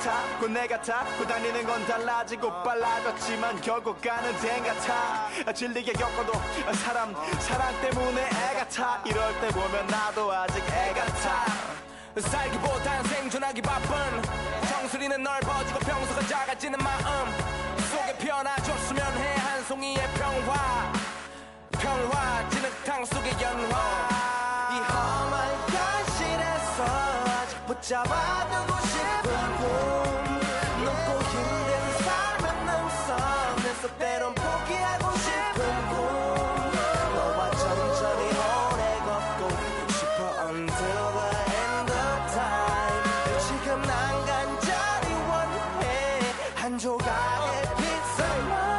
타고 내가 타고 다니는 건 달라지고 빨라졌지만 결국 가는 데인 같아. 질리게 겪어도 사랑 때문에 애가 타. 이럴 때 보면 나도 아직 애 같아. 살기보단 생존하기 바쁜 정수리는 넓어지고 평소가 작아지는 마음 속에 피어나줬으면 해. 한 송이의 평화 진흙탕 속의 연화. 이 험한 현실에서 아직 붙잡아두고 싶은 꿈. 높고 힘든 삶의 능선에서 때론 포기하고 싶은 꿈. 너와 천천히 오래 걷고 싶어 until the end of time. 지금 난 간절히 원해 한 조각의 빛을.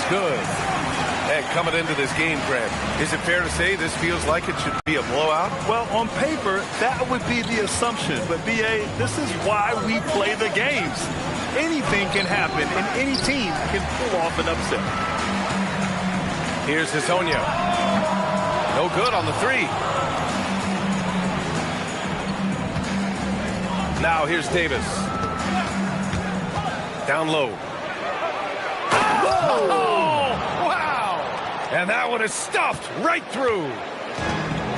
Good. And coming into this game, Grant, is it fair to say this feels like it should be a blowout? Well, on paper, that would be the assumption. But, B.A., this is why we play the games. Anything can happen, and any team can pull off an upset. Here's Hisonia. No good on the three. Now here's Davis. Down low. Oh, wow! And that one is stuffed right through.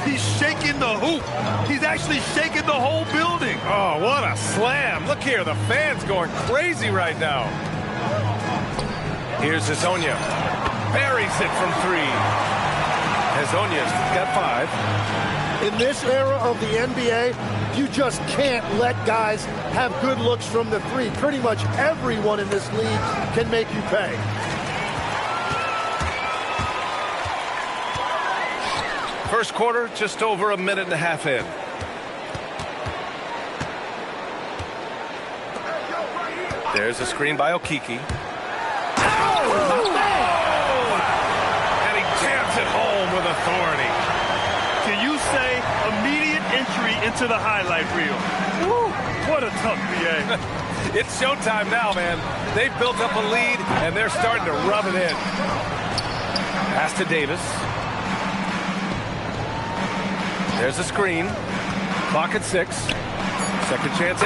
He's shaking the hoop. He's actually shaking the whole building. Oh, what a slam. Look here, the fans going crazy right now. Here's Hisonia. Buries it from three. Hizonia's got 5. In this era of the NBA, you just can't let guys have good looks from the three. Pretty much everyone in this league can make you pay. First quarter, just over a minute and a half in. There's a screen by Okiki. And he jams it home with authority. Can you say immediate entry into the highlight reel? Woo, what a tough BA. It's showtime now, man. They've built up a lead, and they're starting to rub it in. Pass to Davis. There's a screen. Clock at 6. Second chance.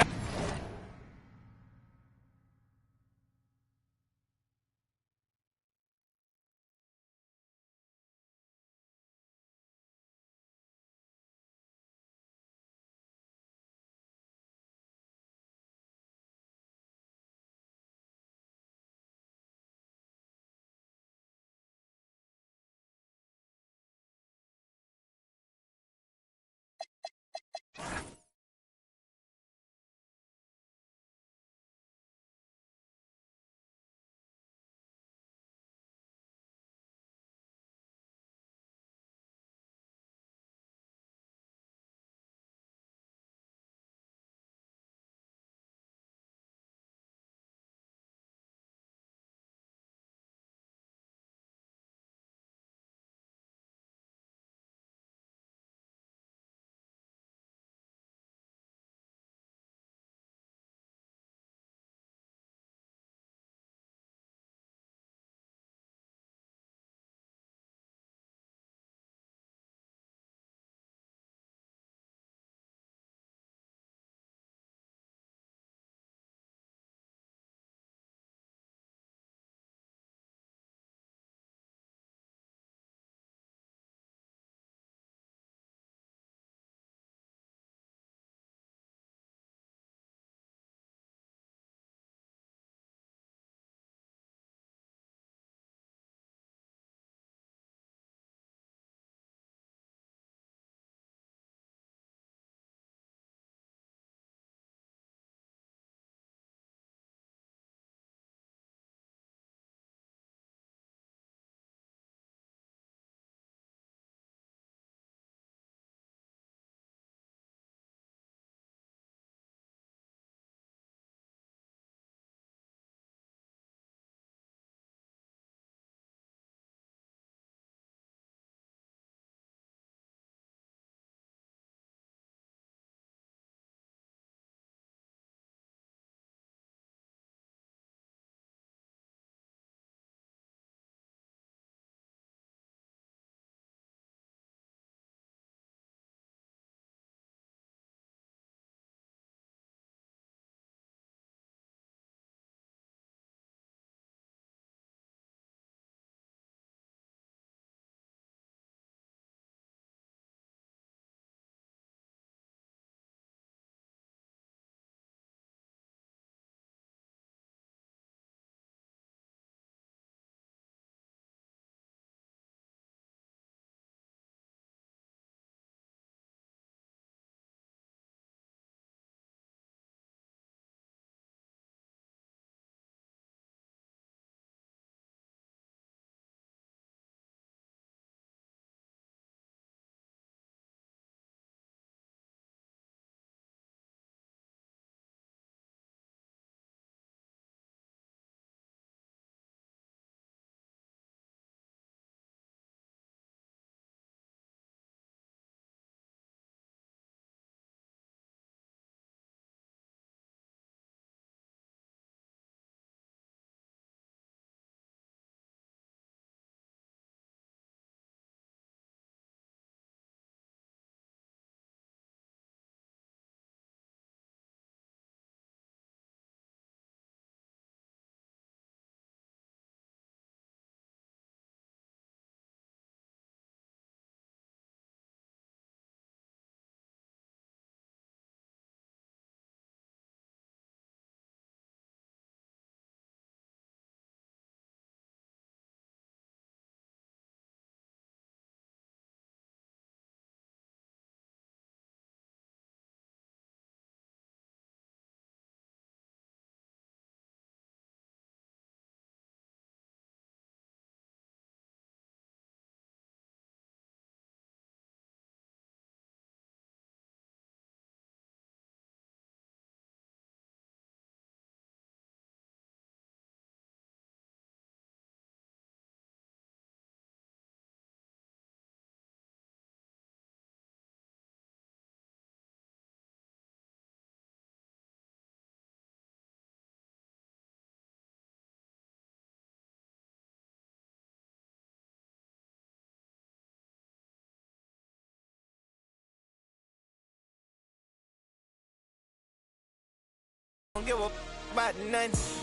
Don't give a about nothing.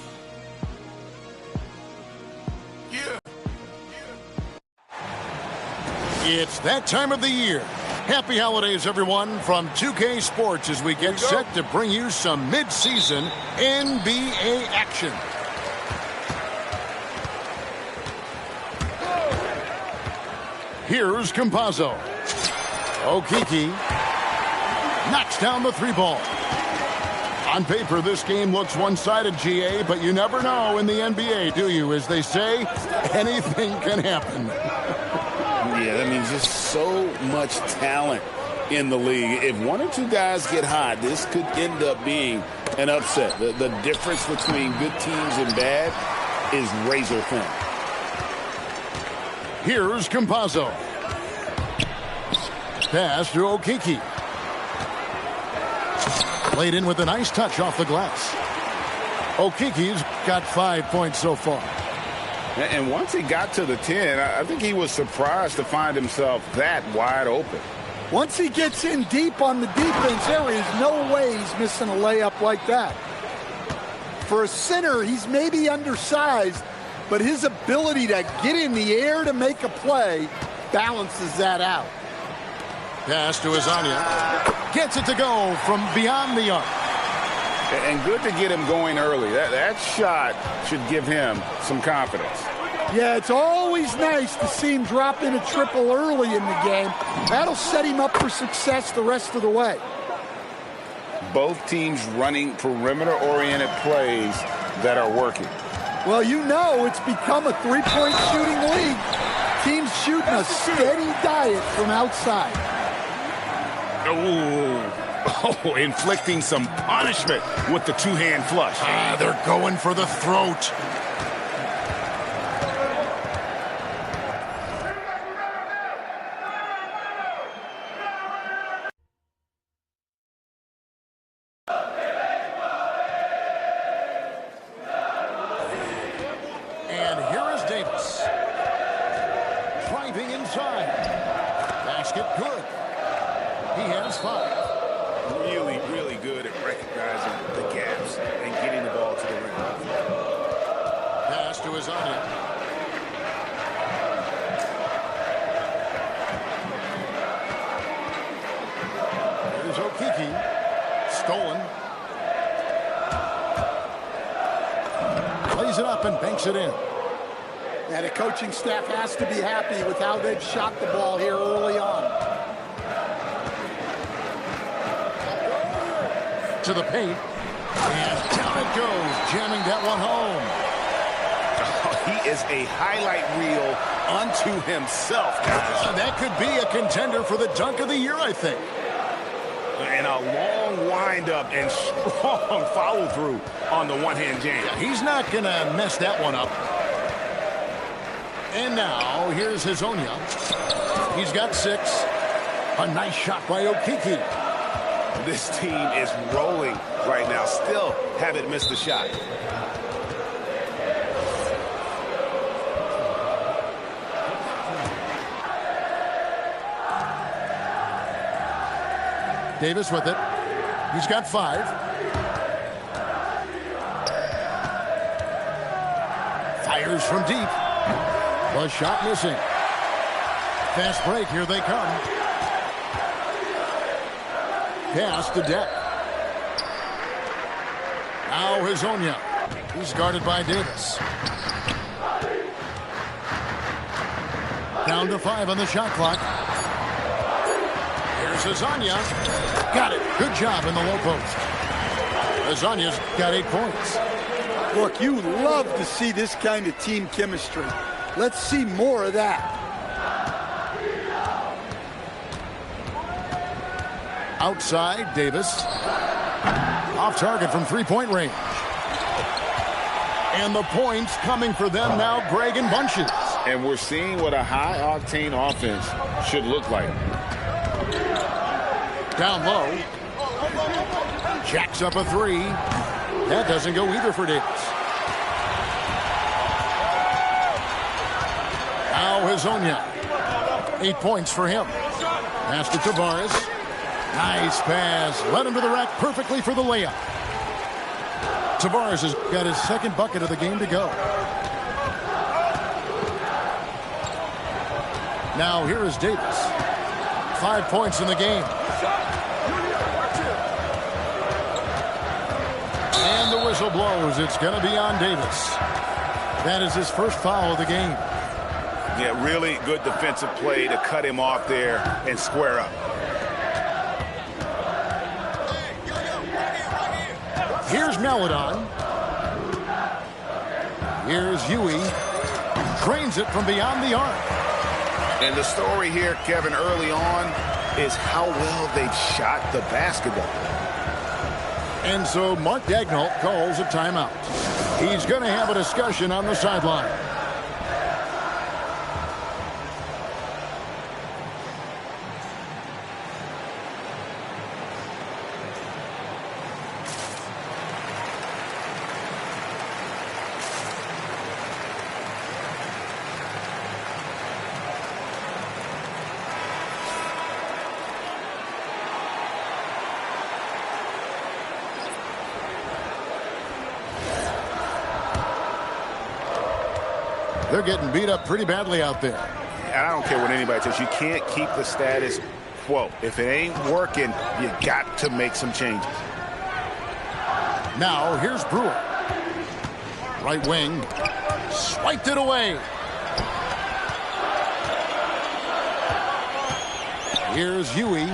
Yeah. It's that time of the year. Happy holidays, everyone, from 2K Sports as we get set to bring you some mid-season NBA action. Here's Campazzo. Okeke knocks down the three ball. On paper, this game looks one-sided, GA, but you never know in the NBA, do you? As they say, anything can happen. Yeah, that means just so much talent in the league. If one or two guys get hot, this could end up being an upset. The difference between good teams and bad is razor thin. Here's Campazzo. Pass to Okeke. Played in with a nice touch off the glass. Okeke's got 5 points so far. And once he got to the 10, I think he was surprised to find himself that wide open. Once he gets in deep on the defense, there is no way he's missing a layup like that. For a center, he's maybe undersized, but his ability to get in the air to make a play balances that out. Pass to Azania. Gets it to go from beyond the arc. And good to get him going early. That shot should give him some confidence. Yeah, it's always nice to see him drop in a triple early in the game. That'll set him up for success the rest of the way. Both teams running perimeter-oriented plays that are working. Well, you know it's become a three-point shooting league. Teams shooting a steady diet from outside. Oh, inflicting some punishment with the two-hand flush. They're going for the throat. And here is Davis. Driving inside. Basket good. He has 5. Really, really good at recognizing the gaps and getting the ball to the rim. Pass to Azania. Here's Okeke. Stolen. Plays it up and banks it in. And the coaching staff has to be happy with how they've shot the ball here early on. To the paint, and down it goes, jamming that one home. Oh, he is a highlight reel unto himself, guys. That could be a contender for the dunk of the year, I think. And a long wind-up and strong follow-through on the one-hand jam. Yeah, he's not going to mess that one up. And now, here's Hazonia. He's got 6. A nice shot by Okeke. This team is rolling right now. Still haven't missed a shot. Davis with it. He's got 5. Fires from deep. The shot missing. Fast break. Here they come. Pass to Deck. Now Hazonia. He's guarded by Davis. Down to 5 on the shot clock. Here's Hazonia. Got it. Good job in the low post. Hazonia's got 8 points. Look, you love to see this kind of team chemistry. Let's see more of that. Outside, Davis. Off target from three-point range. And the points coming for them now, Greg, in bunches. And we're seeing what a high-octane offense should look like. Down low. Jacks up a 3. That doesn't go either for Davis. Now Hazonia. 8 points for him. Pass to Tavares. Nice pass. Led him to the rack perfectly for the layup. Tavares has got his second bucket of the game to go. Now here is Davis. 5 points in the game. And the whistle blows. It's going to be on Davis. That is his first foul of the game. Yeah, really good defensive play to cut him off there and square up. Here's Maladon. Here's Huey. Drains it from beyond the arc. And the story here, Kevin, early on is how well they've shot the basketball. And so Mark Daigneault calls a timeout. He's going to have a discussion on the sideline. They're getting beat up pretty badly out there. And I don't care what anybody says. You can't keep the status quo. If it ain't working, you got to make some changes. Now, here's Brewer. Right wing. Swiped it away. Here's Huey.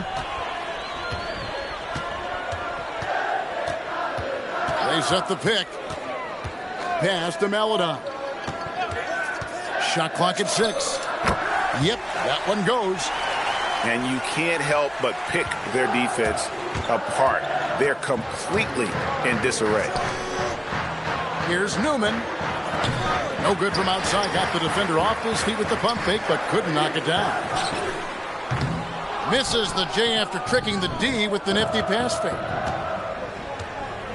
They set the pick. Pass to Maladon. Shot clock at 6. Yep, that one goes. And you can't help but pick their defense apart. They're completely in disarray. Here's Newman. No good from outside. Got the defender off his feet with the pump fake, but couldn't knock it down. Misses the J after tricking the D with the nifty pass fake.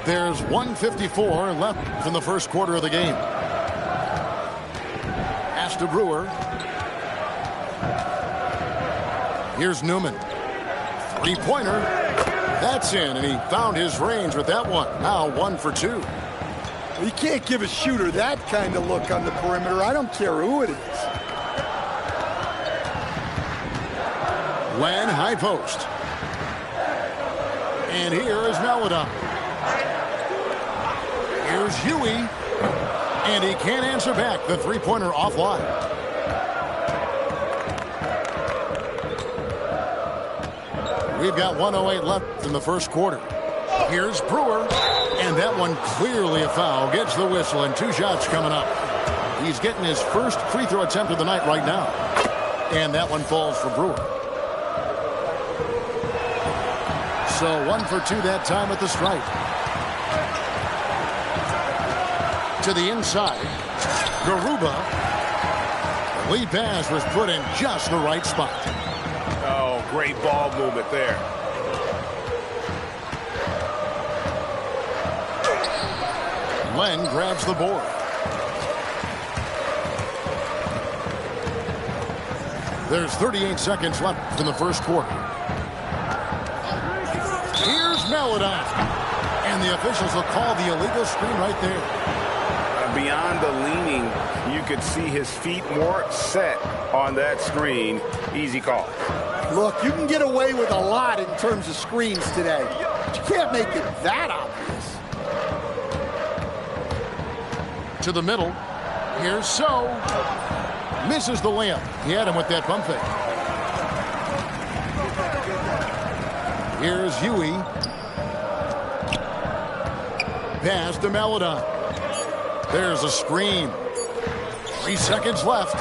There's 1:54 left in the first quarter of the game. To Brewer. Here's Newman. Three-pointer. That's in, and he found his range with that one. Now 1 for 2. Well, you can't give a shooter that kind of look on the perimeter. I don't care who it is. Len, high post. And here is Maladon. Here's Huey. And he can't answer back. The three-pointer offline. We've got 1:08 left in the first quarter. Here's Brewer. And that one clearly a foul. Gets the whistle and 2 shots coming up. He's getting his first free throw attempt of the night right now. And that one falls for Brewer. So 1 for 2 that time at the stripe. To the inside. Garuba. The lead pass was put in just the right spot. Oh, great ball movement there. Len grabs the board. There's 38 seconds left in the first quarter. Here's Maladon. And the officials will call the illegal screen right there. Beyond the leaning, you could see his feet more set on that screen. Easy call. Look, you can get away with a lot in terms of screens today. But you can't make it that obvious. To the middle. Here's So. Misses the layup. He had him with that pump fake. Here's Huey. Pass to Maladon. There's a screen. 3 seconds left.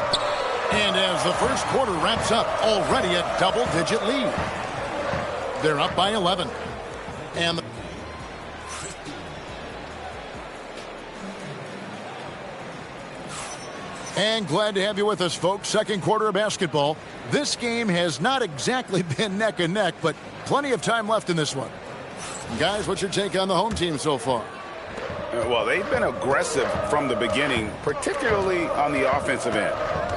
And as the first quarter wraps up, already a double-digit lead. They're up by 11. And glad to have you with us, folks. Second quarter of basketball. This game has not exactly been neck and neck, but plenty of time left in this one. Guys, what's your take on the home team so far? Well, they've been aggressive from the beginning, particularly on the offensive end.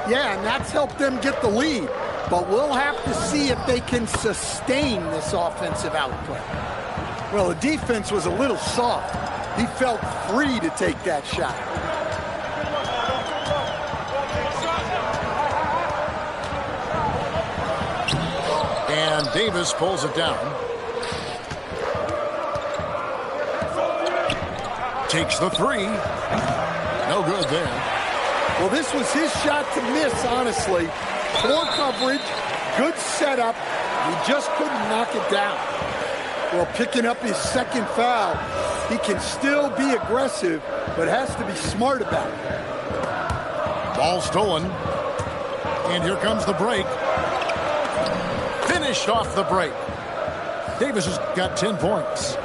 Yeah, and that's helped them get the lead. But we'll have to see if they can sustain this offensive output. Well, the defense was a little soft. He felt free to take that shot. And Davis pulls it down. Takes the three. No good there. Well, this was his shot to miss, honestly. Poor coverage, good setup. He just couldn't knock it down. Well, picking up his second foul, he can still be aggressive, but has to be smart about it. Ball stolen. And here comes the break. Finished off the break. Davis has got 10 points.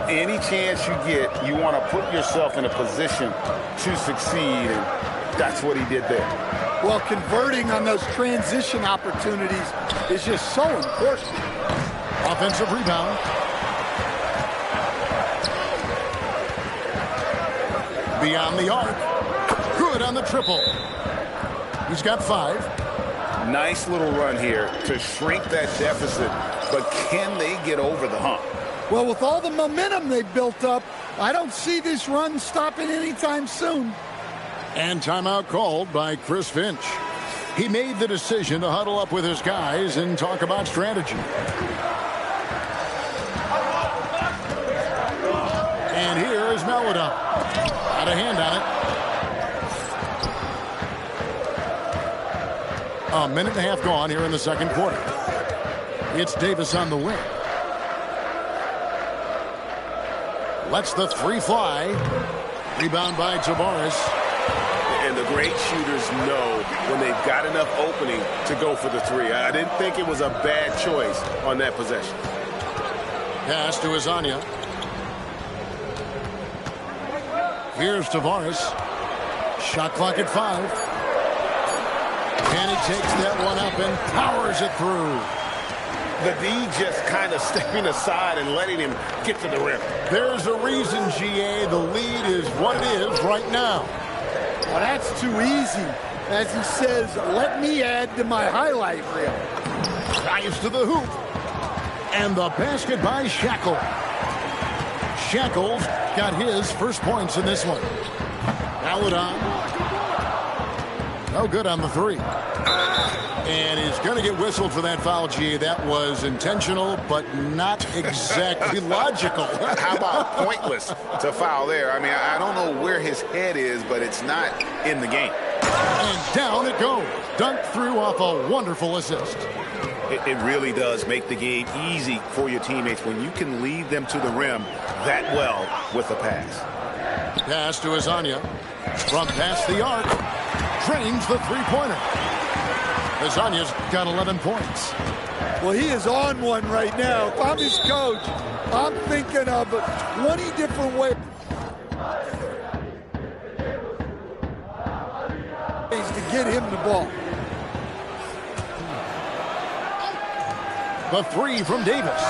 Any chance you get, you want to put yourself in a position to succeed, and that's what he did there. Well, converting on those transition opportunities is just so important. Offensive rebound. Beyond the arc. Good on the triple. He's got 5. Nice little run here to shrink that deficit, but can they get over the hump? Well, with all the momentum they've built up, I don't see this run stopping anytime soon. And timeout called by Chris Finch. He made the decision to huddle up with his guys and talk about strategy. And here is Melodon. Got a hand on it. A minute and a half gone here in the second quarter. It's Davis on the wing. Lets the three fly. Rebound by Tavares. And the great shooters know when they've got enough opening to go for the three. I didn't think it was a bad choice on that possession. Pass to Azania. Here's Tavares. Shot clock at 5. And he takes that one up and powers it through. The D just kind of stepping aside and letting him get to the rim. There's a reason, GA, the lead is what it is right now. Well, that's too easy. As he says, let me add to my highlight reel. Drives to the hoop. And the basket by Shackle. Shackles got his first points in this one. Melodon. No good on the three. And he's going to get whistled for that foul, GA. That was intentional, but not exactly logical. How about pointless to foul there? I mean, I don't know where his head is, but it's not in the game. And down it goes. Dunked through off a wonderful assist. It really does make the game easy for your teammates when you can lead them to the rim that well with a pass. Pass to Azania. From past the arc. Drains the three-pointer. Azania's got 11 points. Well, he is on one right now. If I'm his coach, I'm thinking of 20 different ways to get him the ball. The three from Davis.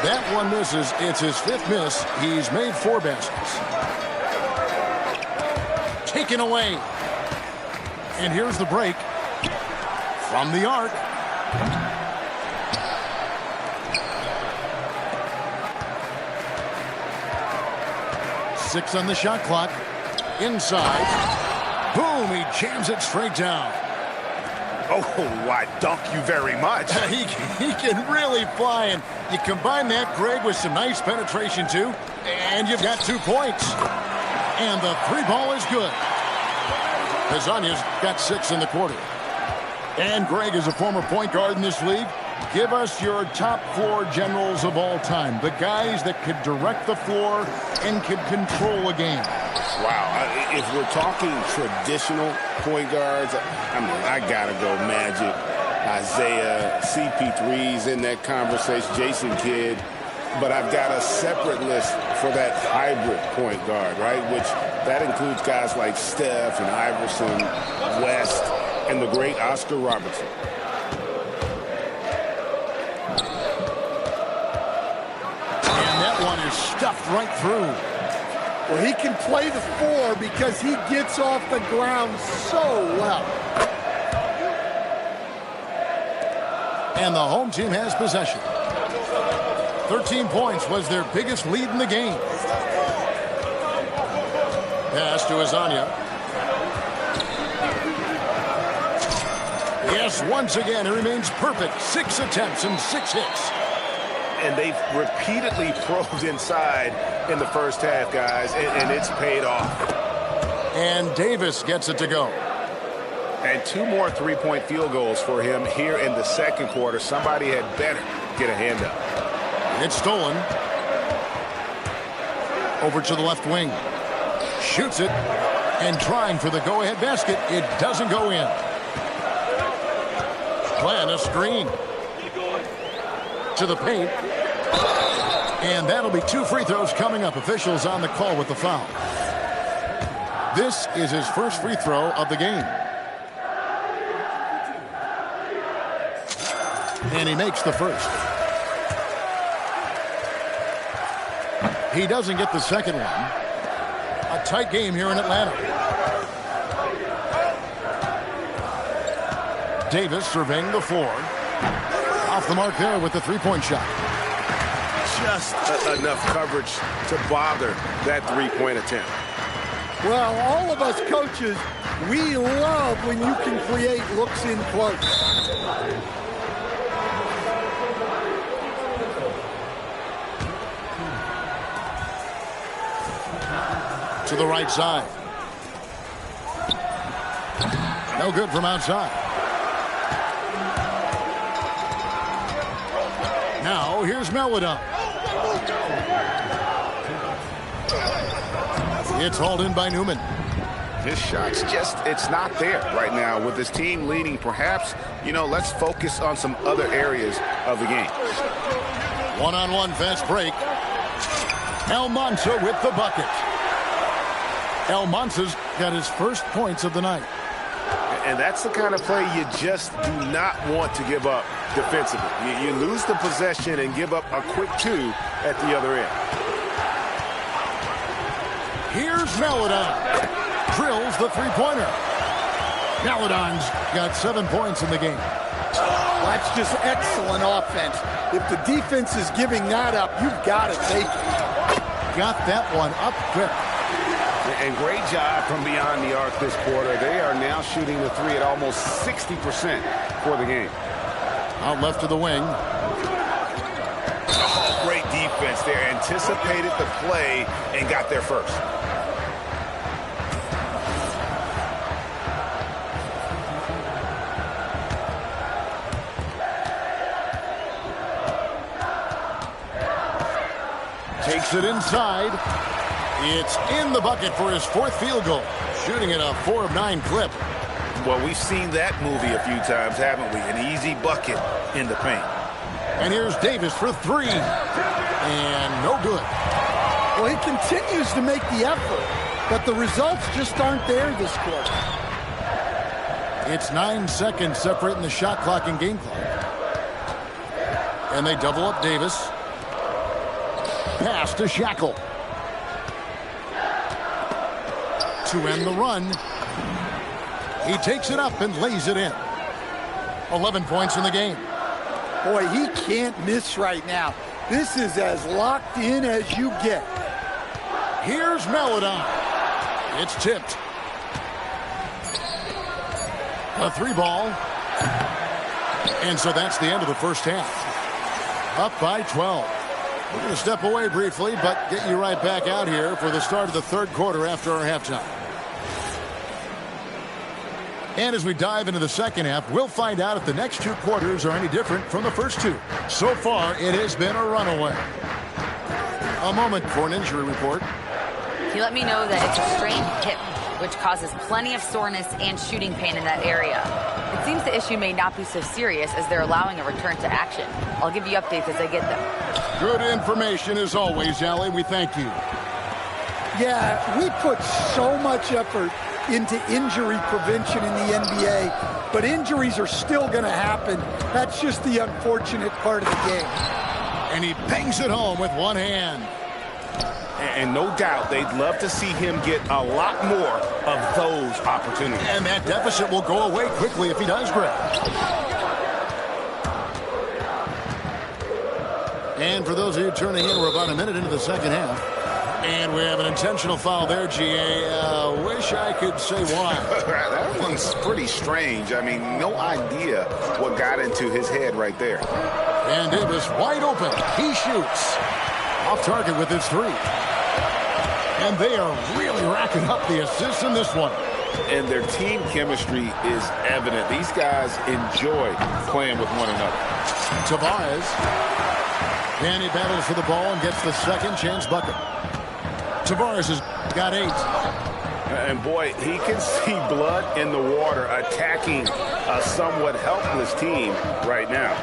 That one misses. It's his 5th miss. He's made 4 baskets. Taken away. And here's the break. From the arc. Six on the shot clock. Inside. Boom, he jams it straight down. Oh, I dunk you very much. He can really fly, and you combine that, Greg, with some nice penetration, too, and you've got 2 points. And the three ball is good. Azania's got 6 in the quarter. And Greg is a former point guard in this league. Give us your top 4 generals of all time. The guys that could direct the floor and could control a game. Wow. If we're talking traditional point guards, I mean, I got to go Magic, Isaiah, CP3's in that conversation, Jason Kidd. But I've got a separate list for that hybrid point guard, right? Which that includes guys like Steph and Iverson, West, and the great Oscar Robertson. And that one is stuffed right through. Well, he can play the 4 because he gets off the ground so well. And the home team has possession. 13 points was their biggest lead in the game. Pass to Azania. Yes, once again, he remains perfect. 6 attempts and 6 hits. And they've repeatedly probed inside in the first half, guys, and it's paid off. And Davis gets it to go. And 2 more three-point field goals for him here in the second quarter. Somebody had better get a hand up. It's stolen. Over to the left wing. Shoots it. And trying for the go-ahead basket. It doesn't go in. Playing a screen. To the paint. And that'll be 2 free throws coming up. Officials on the call with the foul. This is his first free throw of the game. And he makes the first. He doesn't get the second one. A tight game here in Atlanta. Davis surveying the floor. Off the mark there with the three-point shot. Just enough coverage to bother that three-point attempt. Well, all of us coaches, we love when you can create looks in close. To the right side. No good from outside. Now here's Melodon. It's hauled in by Newman. His shot's it's not there right now with his team leading. Perhaps, let's focus on some other areas of the game. One-on-one fast break. Almanza with the bucket. Almanza's got his first points of the night. And that's the kind of play you just do not want to give up defensively. You lose the possession and give up a quick 2 at the other end. Here's Melodon. Drills the three-pointer. Melodon's got 7 points in the game. That's just excellent offense. If the defense is giving that up, you've got to take it. Got that one up quick. And great job from beyond the arc this quarter. They are now shooting the 3 at almost 60% for the game. Out left to the wing. Oh, great defense there. Anticipated the play and got there first. Takes it inside. It's in the bucket for his 4th field goal. Shooting at a 4 of 9 clip. Well, we've seen that movie a few times, haven't we? An easy bucket in the paint. And here's Davis for 3. And no good. Well, he continues to make the effort, but the results just aren't there this quarter. It's 9 seconds separating the shot clock and game clock. And they double up Davis. Pass to Shackle. To end the run. He takes it up and lays it in. 11 points in the game. Boy, he can't miss right now. This is as locked in as you get. Here's Melodon. It's tipped. A 3 ball. And so that's the end of the first half. Up by 12. We're going to step away briefly, but get you right back out here for the start of the third quarter after our halftime. And as we dive into the second half, we'll find out if the next 2 quarters are any different from the first 2. So far, it has been a runaway. A moment for an injury report. He let me know that it's a strained hip, which causes plenty of soreness and shooting pain in that area. It seems the issue may not be so serious as they're allowing a return to action. I'll give you updates as I get them. Good information as always, Allie. We thank you. Yeah, we put so much effort into injury prevention in the NBA, but injuries are still going to happen. That's just the unfortunate part of the game. And he bangs it home with one hand. And no doubt they'd love to see him get a lot more of those opportunities. And that deficit will go away quickly if he does grab. And for those of you turning in, we're about a minute into the second half. And we have an intentional foul there, GA. Wish I could say why. That one's pretty strange. I mean, no idea what got into his head right there. And Davis wide open. He shoots. Off target with his three. And they are really racking up the assists in this one. And their team chemistry is evident. These guys enjoy playing with one another. Tavares. And he battles for the ball and gets the second chance bucket. Tavares has got 8. And boy, he can see blood in the water attacking a somewhat helpless team right now.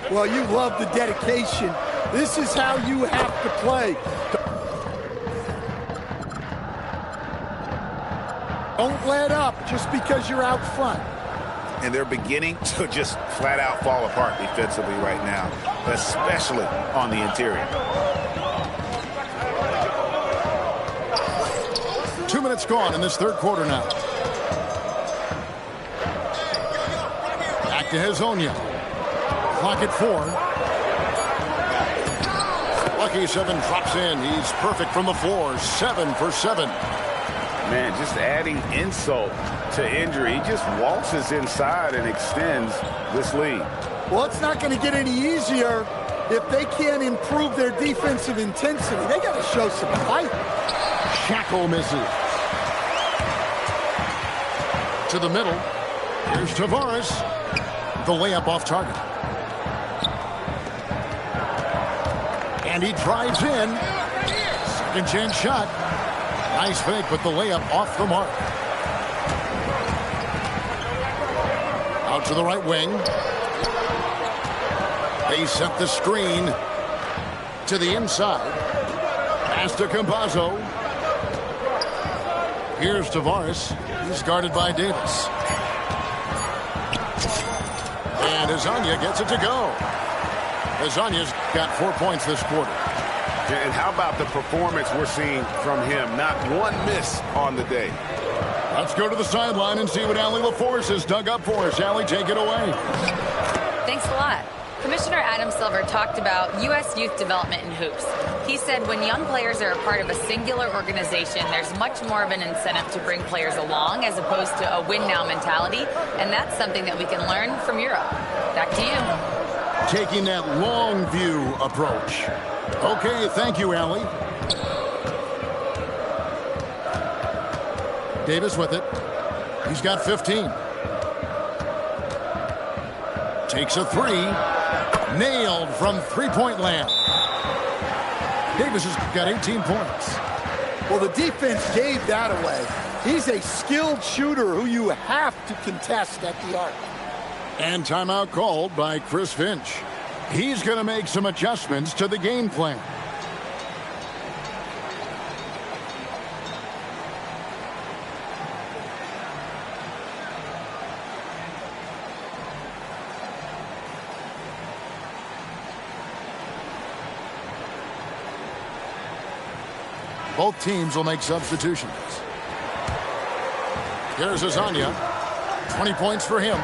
Well, you love the dedication. This is how you have to play. Don't let up just because you're out front. And they're beginning to just flat out fall apart defensively right now, especially on the interior. 2 minutes gone in this third quarter now. Back to Hezonja. Clock at 4. Lucky 7 drops in. He's perfect from the floor. 7 for 7. Man, just adding insult to injury. He just waltzes inside and extends this lead. Well, it's not going to get any easier if they can't improve their defensive intensity. They got to show some fight. Shackle misses. To the middle. Here's Tavares. The layup off target. And he drives in. Second chance shot. Nice fake, but the layup off the mark. Out to the right wing. They set the screen to the inside. Pass to Campazzo. Here's Tavares. He's guarded by Davis. And Hezonja gets it to go. Hezonja's got 4 points this quarter. And how about the performance we're seeing from him? Not one miss on the day. Let's go to the sideline and see what Allie LaForce has dug up for us. Allie, take it away. Thanks a lot. Commissioner Adam Silver talked about U.S. youth development in hoops. He said when young players are a part of a singular organization, there's much more of an incentive to bring players along as opposed to a win-now mentality, and that's something that we can learn from Europe. Back to you. Taking that long view approach. Okay, thank you, Allie. Davis with it. He's got 15. Takes a 3. Nailed from three-point land. Davis has got 18 points. Well, the defense gave that away. He's a skilled shooter who you have to contest at the arc. And timeout called by Chris Finch. He's going to make some adjustments to the game plan. Both teams will make substitutions. Here's Hezonja. 20 points for him.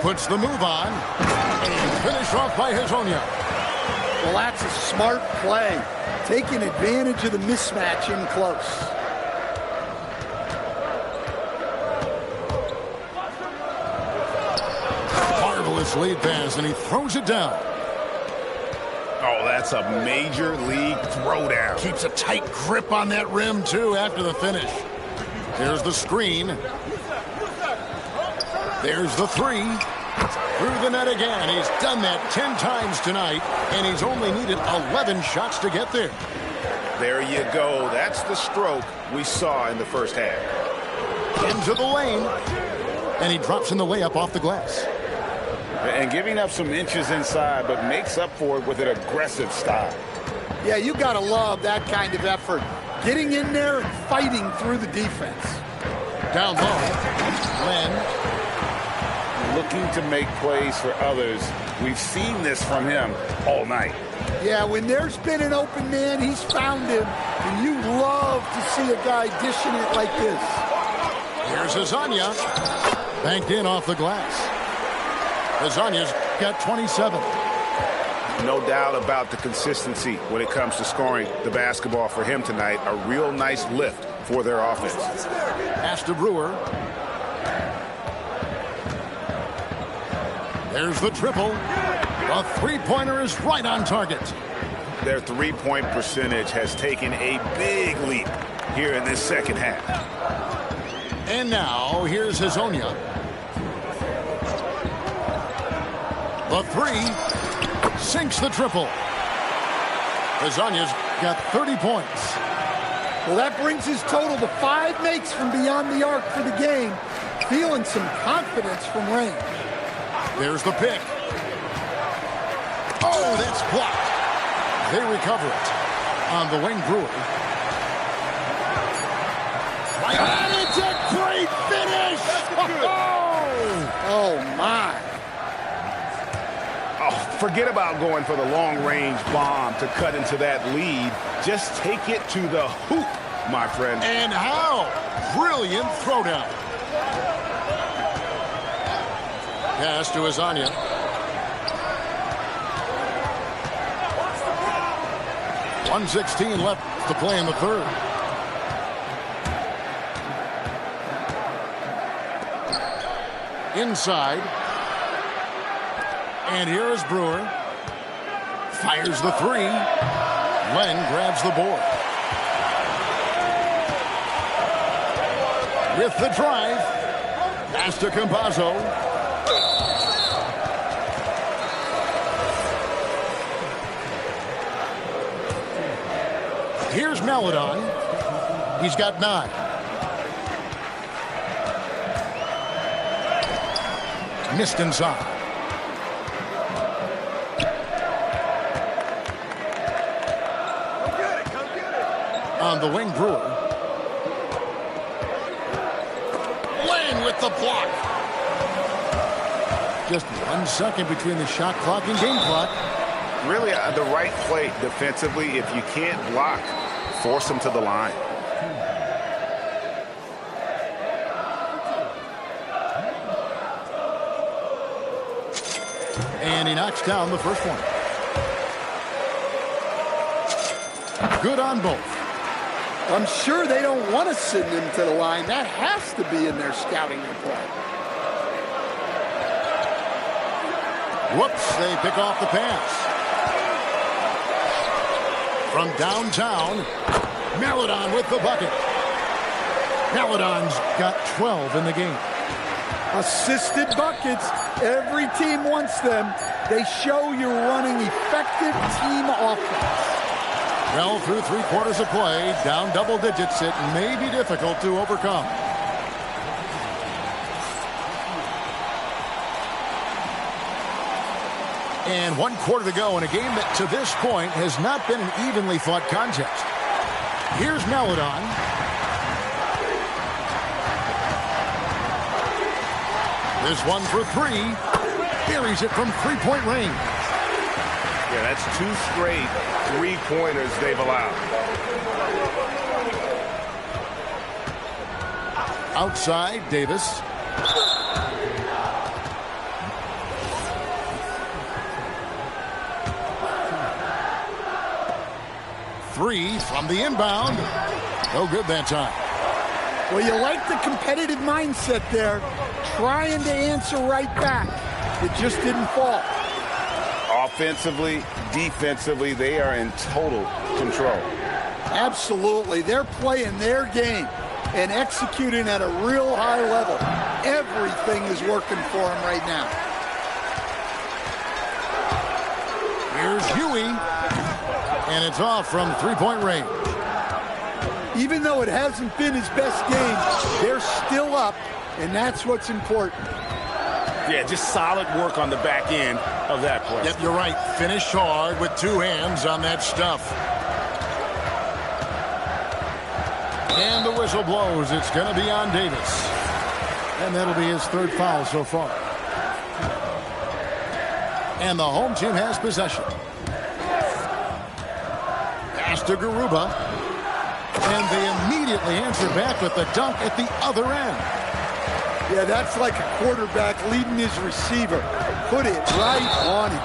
Puts the move on. And finished off by Hezonja. Well, that's a smart play. Taking advantage of the mismatch in close. Marvelous lead pass, and he throws it down. Oh, that's a major league throwdown. Keeps a tight grip on that rim, too, after the finish. There's the screen. There's the 3. Through the net again. He's done that 10 times tonight, and he's only needed 11 shots to get there. There you go. That's the stroke we saw in the first half. Into the lane. And he drops in the layup off the glass. And giving up some inches inside, but makes up for it with an aggressive style. Yeah, you got to love that kind of effort. Getting in there and fighting through the defense. Down low. Len. Looking to make plays for others. We've seen this from him all night. Yeah, when there's been an open man, he's found him. And you love to see a guy dishing it like this. Here's Hezonja. Banked in off the glass. Hezonja's got 27. No doubt about the consistency when it comes to scoring the basketball for him tonight. A real nice lift for their offense. Pass to Brewer. There's the triple. The three-pointer is right on target. Their three-point percentage has taken a big leap here in this second half. And now, here's Hazonia. The three sinks the triple. Hazonia's got 30 points. Well, that brings his total to 5 makes from beyond the arc for the game. Feeling some confidence from range. There's the pick. Oh, that's blocked. They recover it on the wing. Brewer. And it's a great finish! Oh, my. Oh, forget about going for the long-range bomb to cut into that lead. Just take it to the hoop, my friend. And how? Brilliant throwdown. Pass to Hazonia. .116 left to play in the third. Inside. And here is Brewer. Fires the three. Len grabs the board. With the drive. Pass to Campazzo. Here's Maledon. He's got 9. Missed inside. On the wing, Brewer. Lane with the block. Just 1 second between the shot clock and game clock. Really, the right play defensively. If you can't block, force them to the line. And he knocks down the first one. Good on both. I'm sure they don't want to send him to the line. That has to be in their scouting report. Whoops, they pick off the pass. From downtown, Maledon with the bucket. Maledon's got 12 in the game. Assisted buckets. Every team wants them. They show you're running effective team offense. Well, through 3 quarters of play, down double digits, it may be difficult to overcome. And 1 quarter to go in a game that to this point has not been an evenly fought contest. Here's Maledon. This one for 3. Buries it from 3-point range. Yeah, that's 2 straight 3-pointers they've allowed. Outside, Davis. Three from the inbound. No good that time. Well, you like the competitive mindset there, trying to answer right back. It just didn't fall. Offensively, defensively, they are in total control. Absolutely. They're playing their game and executing at a real high level. Everything is working for them right now. Here's Huey. And it's off from 3-point range. Even though it hasn't been his best game, they're still up, and that's what's important. Yeah, just solid work on the back end of that play. Yep, you're right. Finish hard with 2 hands on that stuff. And the whistle blows. It's going to be on Davis. And that'll be his 3rd foul so far. And the home team has possession. Pass to Garuba. And they immediately answer back with the dunk at the other end. Yeah, that's like a quarterback leading his receiver. Put it right on him.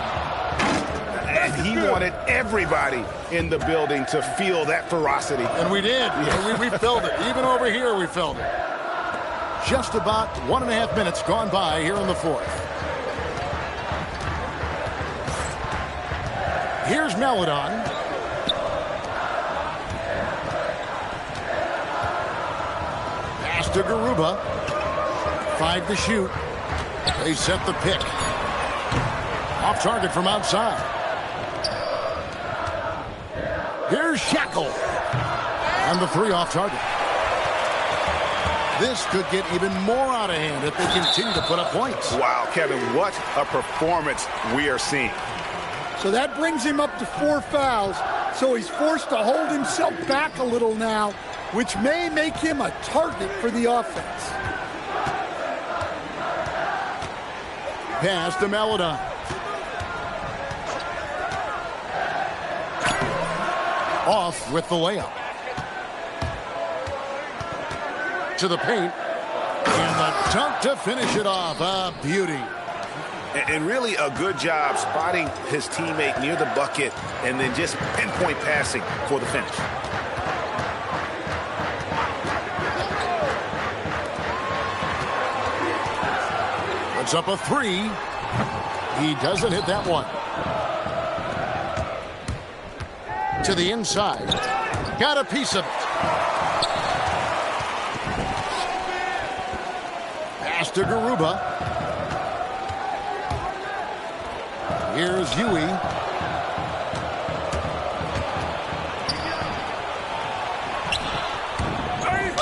and he wanted everybody in the building to feel that ferocity. And we did. Yeah. We felt it. Even over here, we felt it. Just about 1.5 minutes gone by here in the fourth. Here's Meladon. Pass to Garuba. 5 to shoot. They set the pick. Off target from outside. Here's Shackle. And the 3 off target. This could get even more out of hand if they continue to put up points. Wow, Kevin, what a performance we are seeing. So that brings him up to 4 fouls. So he's forced to hold himself back a little now, which may make him a target for the offense. Pass to Meladon. Off with the layup. To the paint. And the dunk to finish it off. A beauty. And really a good job spotting his teammate near the bucket and then just pinpoint passing for the finish. Puts up a 3. He doesn't hit that one. To the inside. Got a piece of it. Pass to Garuba. Here's Huey.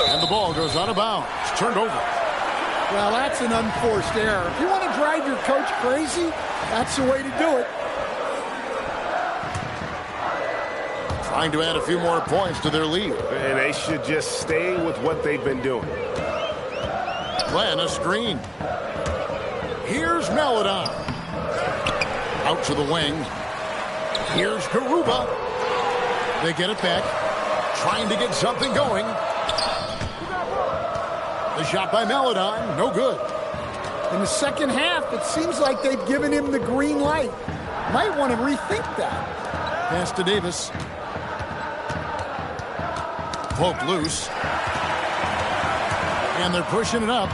And the ball goes out of bounds. It's turned over. Well, that's an unforced error. If you want to drive your coach crazy, that's the way to do it. Trying to add a few more points to their lead. And they should just stay with what they've been doing. Plan a screen. Here's Meladon. Out to the wing. Here's Garuba. They get it back. Trying to get something going. The shot by Meladon. No good. In the second half, it seems like they've given him the green light. Might want to rethink that. Pass to Davis. Poke loose. And they're pushing it up.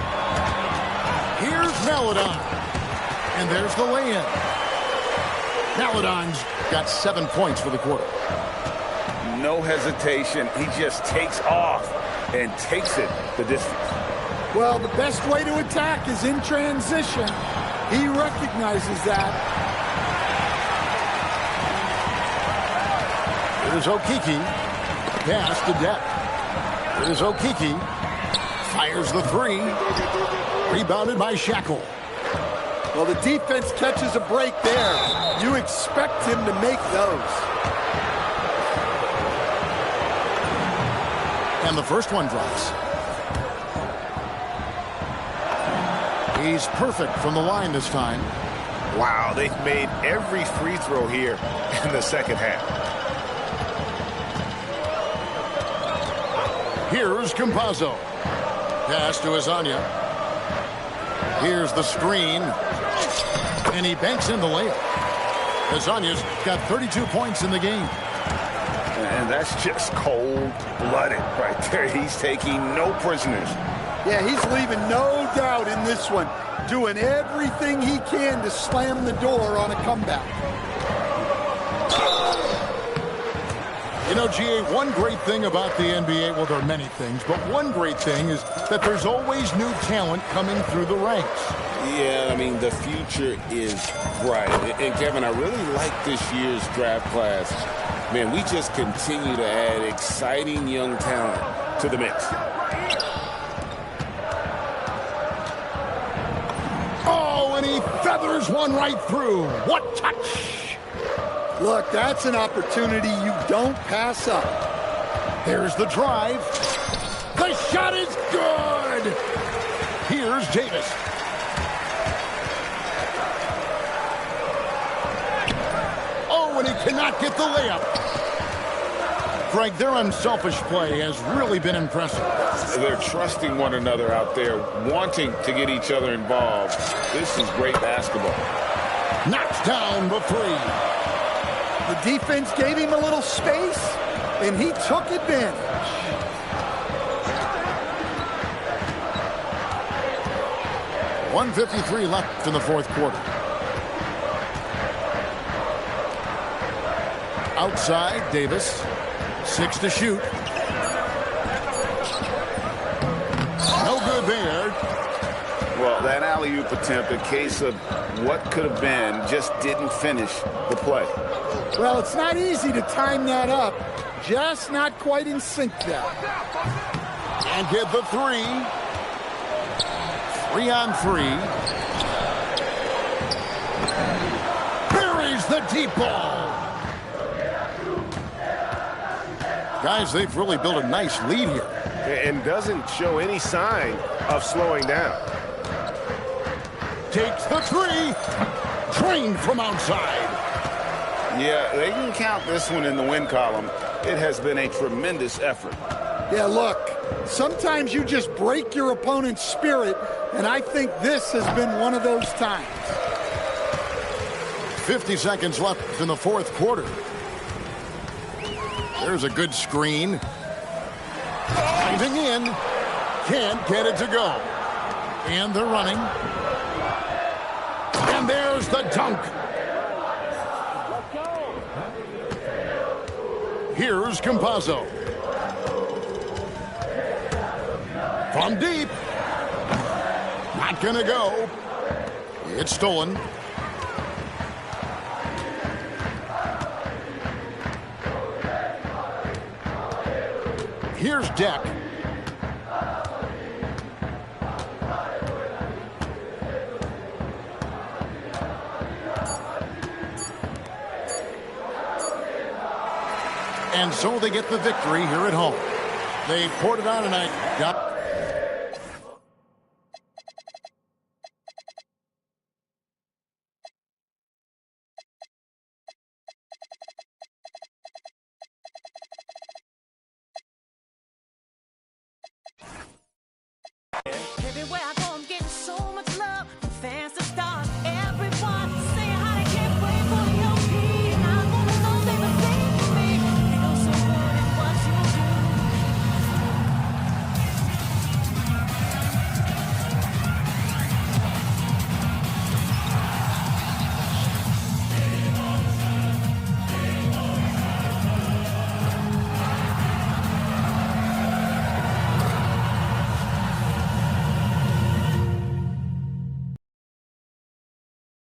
Here's Meladon. And there's the lay-in. Meladon's got 7 points for the quarter. No hesitation. He just takes off and takes it the distance. Well, the best way to attack is in transition. He recognizes that. Here's Okiki. Pass to Depp. Here's Okiki. Fires the 3. Rebounded by Shackle. Well, the defense catches a break there. You expect him to make those. And the first one drops. He's perfect from the line this time. Wow, they've made every free throw here in the second half. Here's Campazzo. Pass to Azania. Here's the screen. And he banks in the layup. Azania's got 32 points in the game. And that's just cold-blooded right there. He's taking no prisoners. Yeah, he's leaving no doubt in this one. Doing everything he can to slam the door on a comeback. You know, GA, one great thing about the NBA, well, there are many things, but one great thing is that there's always new talent coming through the ranks. Yeah, I mean, the future is bright. And, Kevin, I really like this year's draft class. Man, we just continue to add exciting young talent to the mix. Oh, and he feathers one right through. What touch! Look, that's an opportunity you don't pass up. There's the drive. The shot is good! Here's Davis. Oh, and he cannot get the layup. Greg, their unselfish play has really been impressive. They're trusting one another out there, wanting to get each other involved. This is great basketball. Knocks down the 3. The defense gave him a little space, and he took advantage. .153 left in the fourth quarter. Outside, Davis. 6 to shoot. No good there. Well, that alley-oop attempt, a case of what could have been, just didn't finish the play. Well, it's not easy to time that up. Just not quite in sync there. And get the 3. 3 on 3. Buries the deep ball. Guys, they've really built a nice lead here. And doesn't show any sign of slowing down. Takes the 3. Drained from outside. Yeah, they can count this one in the win column. It has been a tremendous effort. Yeah, look, sometimes you just break your opponent's spirit, and I think this has been one of those times. 50 seconds left in the fourth quarter. There's a good screen. Diving in. Can't get it to go. And they're running. And there's the dunk. Here's Campazzo. From deep. Not gonna go. It's stolen. Here's Deck. And so they get the victory here at home. They poured it on tonight.